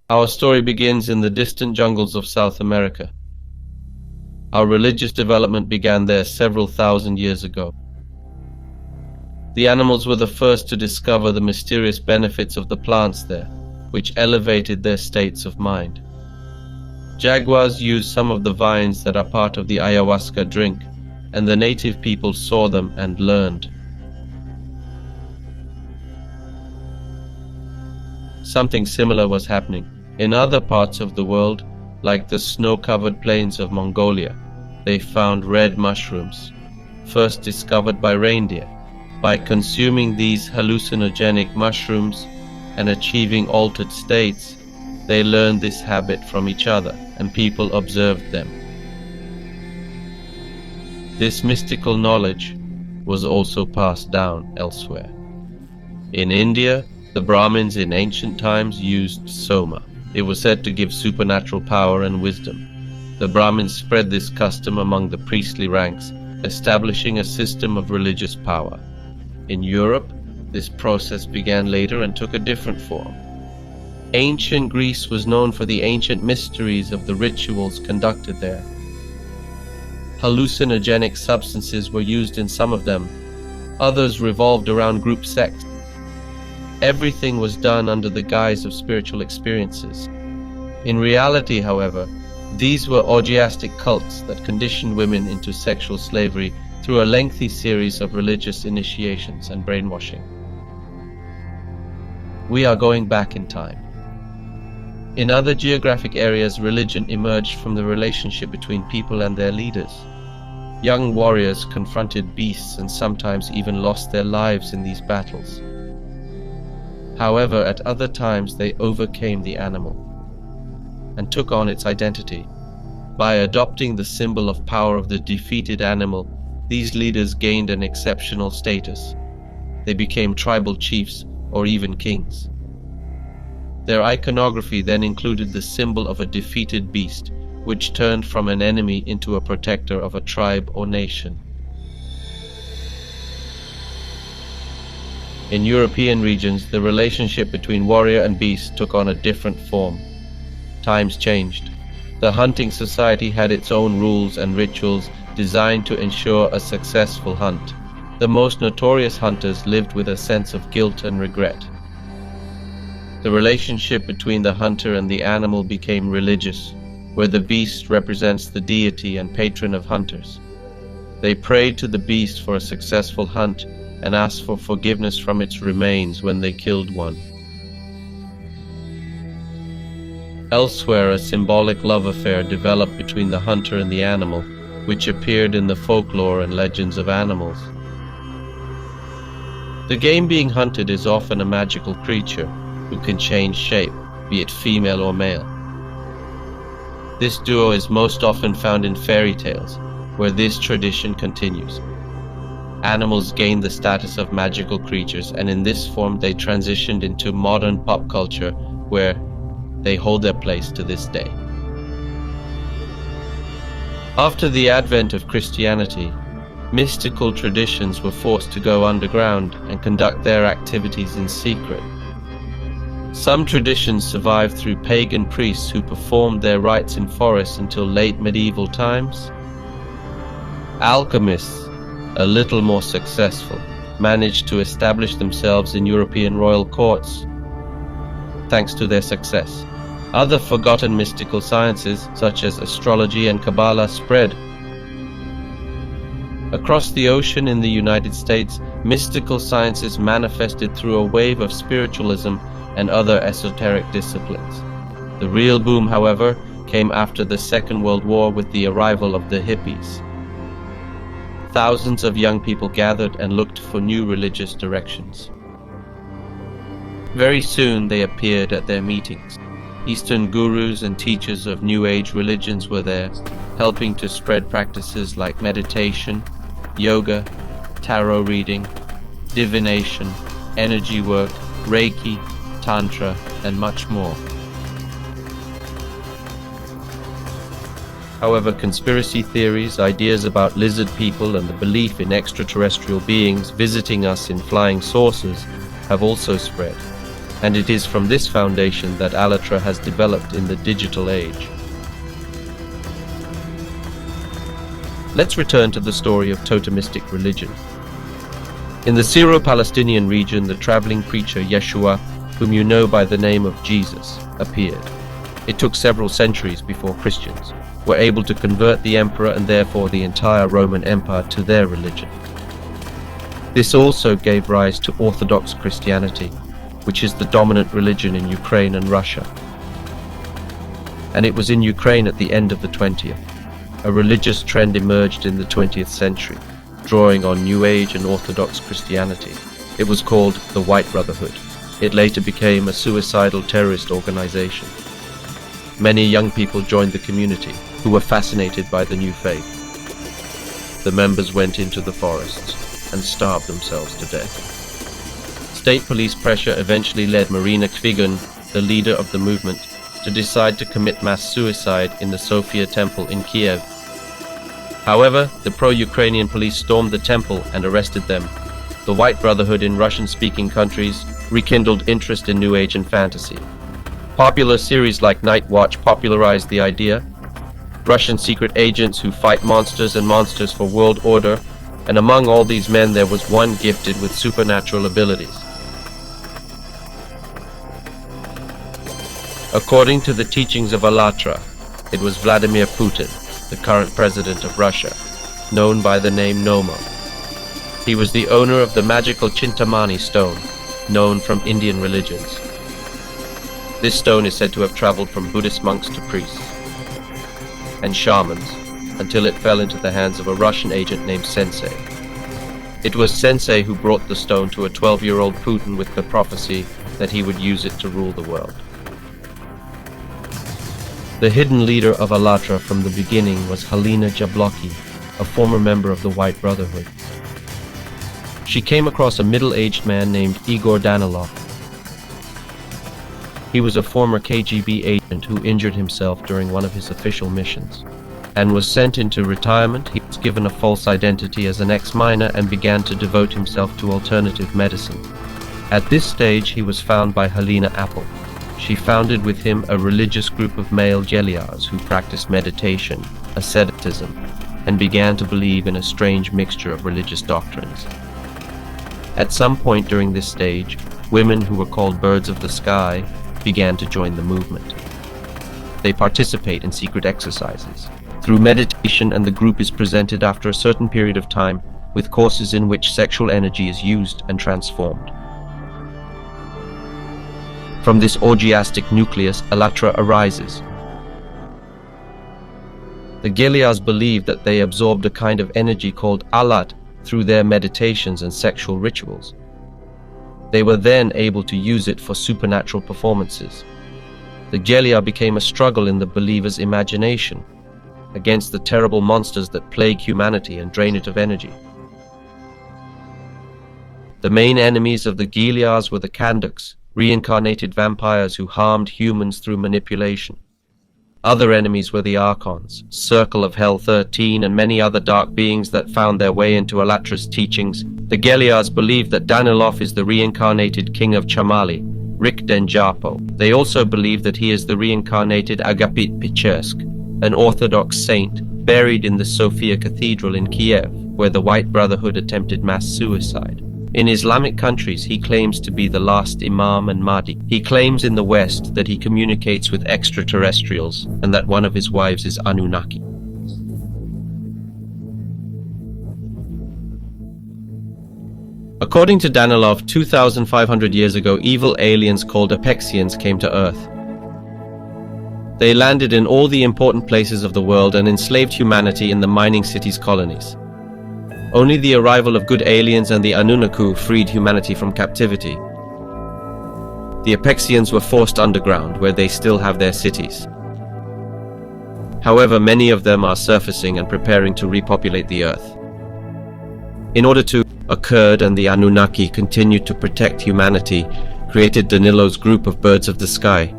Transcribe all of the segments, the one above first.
Our story begins in the distant jungles of South America. Our religious development began there several thousand years ago. The animals were the first to discover the mysterious benefits of the plants there, which elevated their states of mind. Jaguars used some of the vines that are part of the ayahuasca drink, and the native people saw them and learned. Something similar was happening in other parts of the world, like the snow-covered plains of Mongolia. They found red mushrooms, first discovered by reindeer. By consuming these hallucinogenic mushrooms and achieving altered states, they learned this habit from each other, and people observed them. This mystical knowledge was also passed down elsewhere. In India, the Brahmins in ancient times used soma. It was said to give supernatural power and wisdom. The Brahmins spread this custom among the priestly ranks, establishing a system of religious power. In Europe, this process began later and took a different form. Ancient Greece was known for the ancient mysteries of the rituals conducted there. Hallucinogenic substances were used in some of them. Others revolved around group sects. Everything was done under the guise of spiritual experiences. In reality, however, these were orgiastic cults that conditioned women into sexual slavery through a lengthy series of religious initiations and brainwashing. We are going back in time. In other geographic areas, religion emerged from the relationship between people and their leaders. Young warriors confronted beasts and sometimes even lost their lives in these battles. However, at other times they overcame the animal and took on its identity. By adopting the symbol of power of the defeated animal, these leaders gained an exceptional status. They became tribal chiefs or even kings. Their iconography then included the symbol of a defeated beast, which turned from an enemy into a protector of a tribe or nation. In European regions, the relationship between warrior and beast took on a different form. Times changed. The hunting society had its own rules and rituals designed to ensure a successful hunt. The most notorious hunters lived with a sense of guilt and regret. The relationship between the hunter and the animal became religious, where the beast represents the deity and patron of hunters. They prayed to the beast for a successful hunt and asked for forgiveness from its remains when they killed one. Elsewhere, a symbolic love affair developed between the hunter and the animal, which appeared in the folklore and legends of animals. The game being hunted is often a magical creature who can change shape, be it female or male. This duo is most often found in fairy tales, where this tradition continues. Animals gained the status of magical creatures, and in this form they transitioned into modern pop culture, where they hold their place to this day. After the advent of Christianity, mystical traditions were forced to go underground and conduct their activities in secret. Some traditions survived through pagan priests who performed their rites in forests until late medieval times. Alchemists, a little more successful, managed to establish themselves in European royal courts, thanks to their success. Other forgotten mystical sciences, such as astrology and Kabbalah, spread. Across the ocean in the United States, mystical sciences manifested through a wave of spiritualism and other esoteric disciplines. The real boom, however, came after the Second World War with the arrival of the hippies. Thousands of young people gathered and looked for new religious directions. Very soon they appeared at their meetings. Eastern gurus and teachers of New Age religions were there, helping to spread practices like meditation, yoga, tarot reading, divination, energy work, Reiki, Tantra, and much more. However, conspiracy theories, ideas about lizard people, and the belief in extraterrestrial beings visiting us in flying saucers have also spread. and it is from this foundation that Allatra has developed in the digital age. Let's return to the story of totemistic religion. In the Syro-Palestinian region, the traveling preacher Yeshua, whom you know by the name of Jesus, appeared. It took several centuries before Christians were able to convert the emperor and therefore the entire Roman Empire to their religion. This also gave rise to Orthodox Christianity, which is the dominant religion in Ukraine and Russia. And it was in Ukraine at the end of the 20th. A religious trend emerged in the 20th century, drawing on New Age and Orthodox Christianity. It was called the White Brotherhood. It later became a suicidal terrorist organization. Many young people joined the community who were fascinated by the new faith. The members went into the forests and starved themselves to death. State police pressure eventually led Marina Kvigun, the leader of the movement, to decide to commit mass suicide in the Sophia Temple in Kiev. However, the pro-Ukrainian police stormed the temple and arrested them. The White Brotherhood in Russian-speaking countries rekindled interest in New Age and fantasy. Popular series like Night Watch popularized the idea. Russian secret agents who fight monsters and monsters for world order, and among all these men there was one gifted with supernatural abilities. According to the teachings of Allatra, it was Vladimir Putin, the current president of Russia, known by the name Nomo. He was the owner of the magical Chintamani stone, known from Indian religions. This stone is said to have traveled from Buddhist monks to priests and shamans until it fell into the hands of a Russian agent named Sensei. It was Sensei who brought the stone to a 12-year-old Putin with the prophecy that he would use it to rule the world. The hidden leader of Allatra from the beginning was Halina Jablocki, a former member of the White Brotherhood. She came across a middle-aged man named Igor Danilov. He was a former KGB agent who injured himself during one of his official missions and was sent into retirement. He was given a false identity as an ex-miner and began to devote himself to alternative medicine. At this stage, he was found by Helena Apple. She founded with him a religious group of male Geliars who practiced meditation, asceticism, and began to believe in a strange mixture of religious doctrines. At some point during this stage, women who were called birds of the sky began to join the movement. They participate in secret exercises through meditation, and the group is presented after a certain period of time with courses in which sexual energy is used and transformed. From this orgiastic nucleus, Allatra arises. The Geliars believed that they absorbed a kind of energy called Allat through their meditations and sexual rituals. They were then able to use it for supernatural performances. The Geliar became a struggle in the believer's imagination against the terrible monsters that plague humanity and drain it of energy. The main enemies of the Geliars were the Kanduks, reincarnated vampires who harmed humans through manipulation. Other enemies were the Archons, Circle of Hell 13, and many other dark beings that found their way into Allatra's teachings. The Geliars believe that Danilov is the reincarnated king of Chamali, Rik Denjapo. They also believe that he is the reincarnated Agapit Pichersk, an Orthodox saint buried in the Sophia Cathedral in Kiev, where the White Brotherhood attempted mass suicide. In Islamic countries, he claims to be the last Imam and Mahdi. He claims in the West that he communicates with extraterrestrials and that one of his wives is Anunnaki. According to Danilov, 2,500 years ago, evil aliens called Apexians came to Earth. They landed in all the important places of the world and enslaved humanity in the mining cities' colonies. Only the arrival of good aliens and the Anunnaki freed humanity from captivity. The Apexians were forced underground, where they still have their cities. However, many of them are surfacing and preparing to repopulate the Earth. In order to, Kurd and the Anunnaki continued to protect humanity, created Danilo's group of birds of the sky.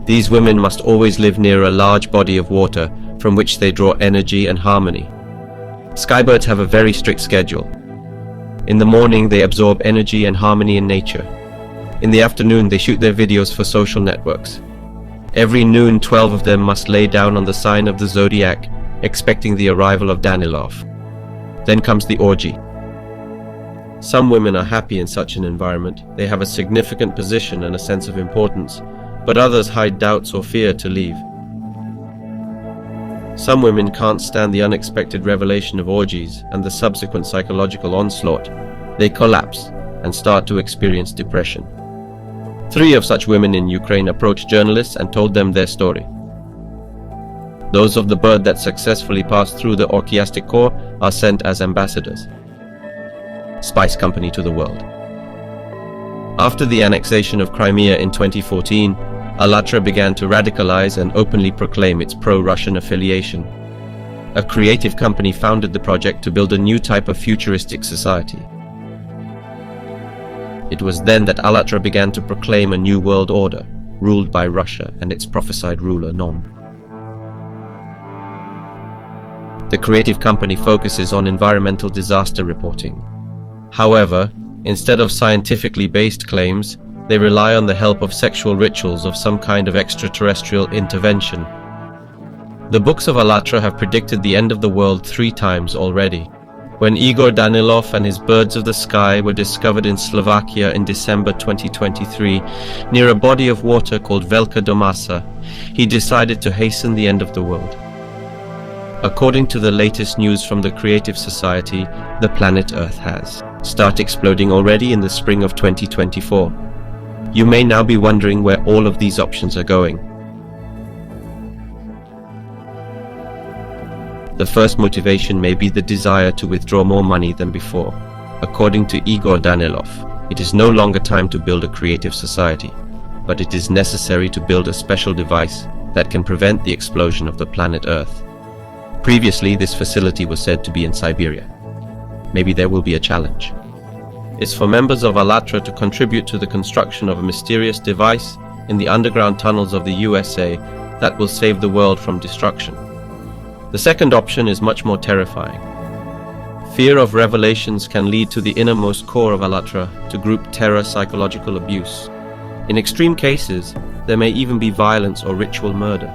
These women must always live near a large body of water from which they draw energy and harmony. Skybirds have a very strict schedule. In the morning, they absorb energy and harmony in nature. In the afternoon, they shoot their videos for social networks. Every noon, 12 of them must lay down on the sign of the zodiac, expecting the arrival of Danilov. Then comes the orgy. Some women are happy in such an environment. They have a significant position and a sense of importance, but others hide doubts or fear to leave. Some women can't stand the unexpected revelation of orgies and the subsequent psychological onslaught. They collapse and start to experience depression. 3 of such women in Ukraine approached journalists and told them their story. Those of the bird that successfully passed through the orgiastic core are sent as ambassadors. Spice company to the world. After the annexation of Crimea in 2014, Allatra began to radicalize and openly proclaim its pro-Russian affiliation. A creative company founded the project to build a new type of futuristic society. It was then that Allatra began to proclaim a new world order, ruled by Russia and its prophesied ruler Nom. The creative company focuses on environmental disaster reporting. However, instead of scientifically based claims, they rely on the help of sexual rituals of some kind of extraterrestrial intervention. The books of Allatra have predicted the end of the world 3 times already. When Igor Danilov and his birds of the sky were discovered in Slovakia in December 2023, near a body of water called Velika Domasa, he decided to hasten the end of the world. According to the latest news from the Creative Society, the planet Earth has started exploding already in the spring of 2024. You may now be wondering where all of these options are going. The first motivation may be the desire to withdraw more money than before. According to Igor Danilov, it is no longer time to build a creative society, but it is necessary to build a special device that can prevent the explosion of the planet Earth. Previously, this facility was said to be in Siberia. Maybe there will be a challenge. It's for members of Allatra to contribute to the construction of a mysterious device in the underground tunnels of the USA that will save the world from destruction. The second option is much more terrifying. Fear of revelations can lead to the innermost core of Allatra to group terror psychological abuse. In extreme cases, there may even be violence or ritual murder.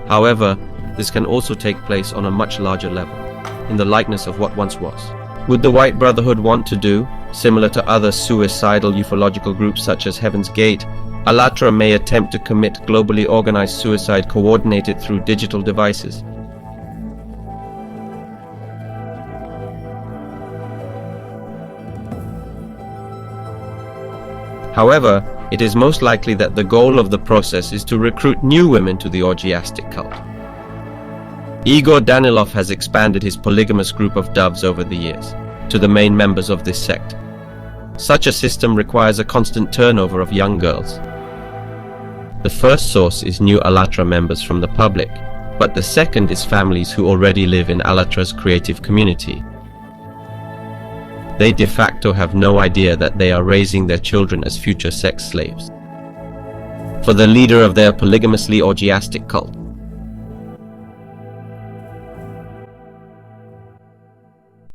However, this can also take place on a much larger level, in the likeness of what once was. Would the White Brotherhood want to do, similar to other suicidal ufological groups such as Heaven's Gate, Allatra may attempt to commit globally organized suicide coordinated through digital devices. However, it is most likely that the goal of the process is to recruit new women to the orgiastic cult. Igor Danilov has expanded his polygamous group of doves over the years to the main members of this sect. Such a system requires a constant turnover of young girls. The first source is new Allatra members from the public, but the second is families who already live in Allatra's creative community. They de facto have no idea that they are raising their children as future sex slaves. For the leader of their polygamously orgiastic cult,